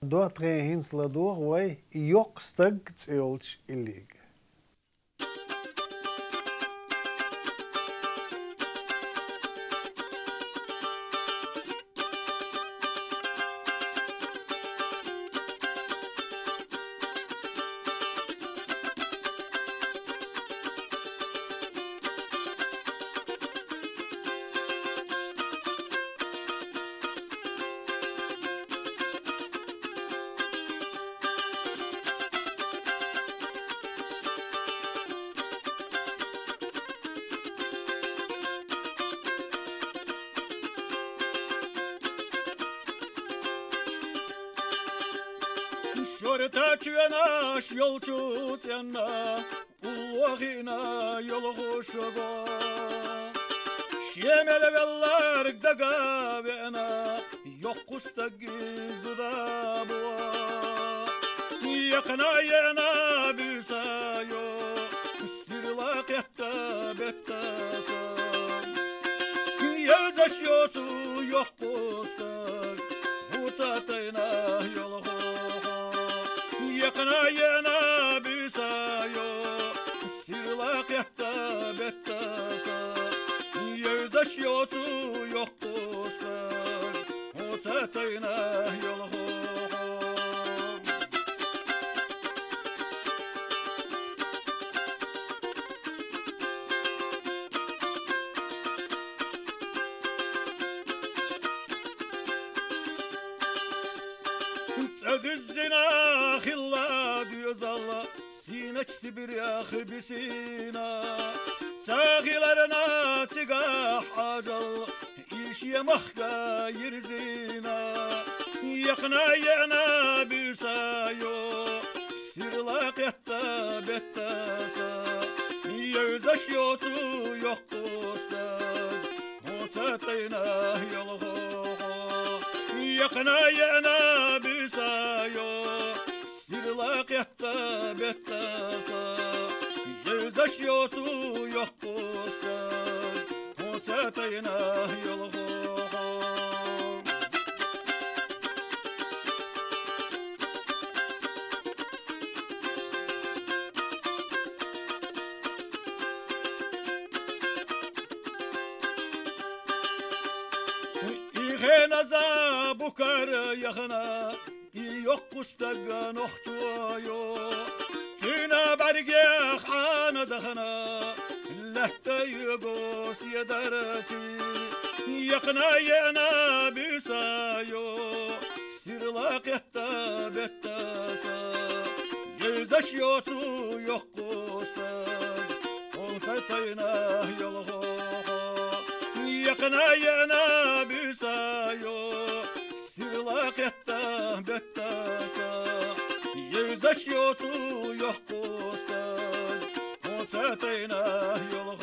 Dort hins ladur way yok stag tsilch illig. Şorta çüyenaş yolcu tena Ullahina yolu hoşuğa Şemele vellar daga vena Yok kusta gizda boğa Yakına yena büsayo Sirlak etta bettasa Yevzaş yotu yok kusta Utatayna yolu Yakına yana büsayo Sirlak yatta bettasa Yevdaş yotu yok dostlar O tatayna yolu Düzdina khilla diyoruz Allah Sinek Sibir yağı bisina Sahilerine tigah acal İş yemahka yirzina Yakına yana büsayo Sirlak yatta bettasa Yevzaş yotu yok dostlar O tatayna yolu Yakına yana büsayo Sirlak yatta bettasa Yevzaş yotu yok dostlar O tatayna yolu İğenaza bukar yakına Yok kustaga nohtuayo Tüna berge xana dağına Lehte yugos yedarati Yakına yana büsayo Sirlak yatta bettasa Yevzaş yotu yok kustan Oltatayna yolu Yakına yana büsayo Sirlak yatta bettasa Yevzaş yotu yok kustan O tatayna yolu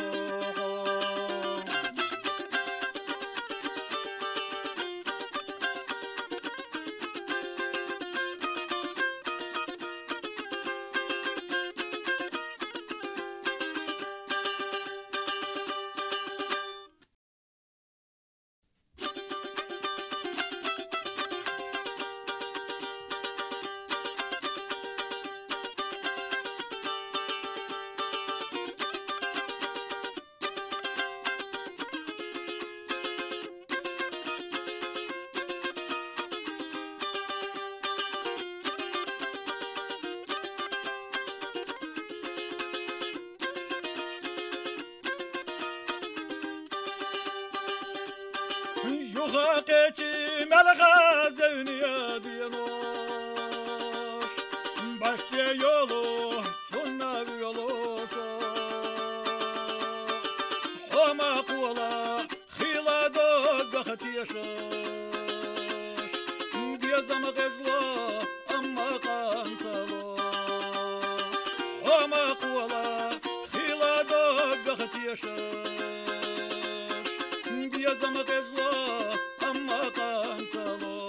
Yuhaqeci melgazevni diyanoş Başlaya yolu sunna yolu Homa kula khila doghat yaşaş Diyazam gızla amma kansalo Homa kula khila doghat yaşaş Diyazam gızla amma kansalo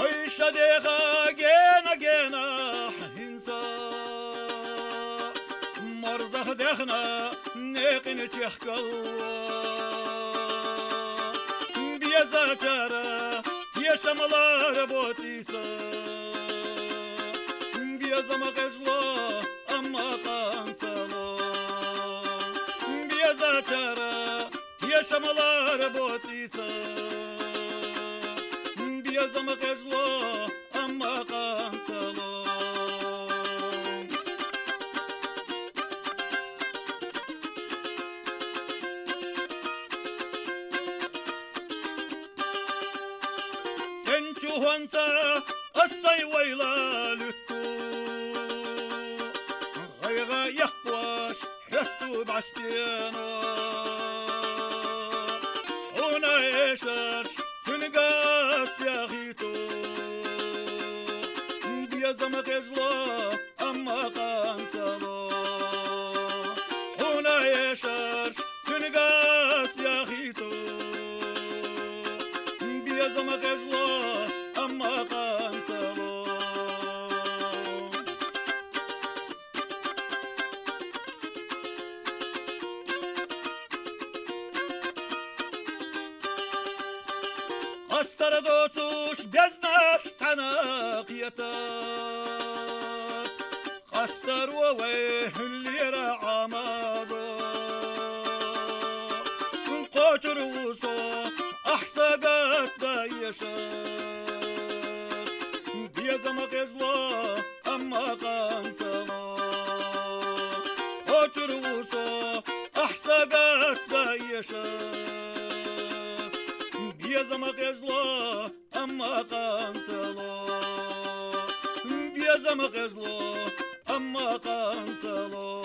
Ayşa deha gena gena hinsa دخنا نقن تحكوا بيزا ترى يشملار بوتيسا بيزا مغزلا أما قانسلا بيزا ترى يشملار بوتيسا بيزا مغزلا أما قانسلا وانسى الصي ويلا لتو غيغا يقواش حستو بعشتينا هنا يشرش تنقاس يا غيتو بيا زمق يجلا أما قانسلا هنا يشرش تنقاس يا غيتو بيا زمق يجلا أما قانسلا قستر دوتوش بيزناش سناقيتات قستر وويه اللي رعمادو قوتر وصو أحسقات دايشات بيزا مغزلا أما قانسلا قوتر وصو أحسقات دايشات بيزا مغزلا أما قانسلا بيزا مغزلا أما قانسلا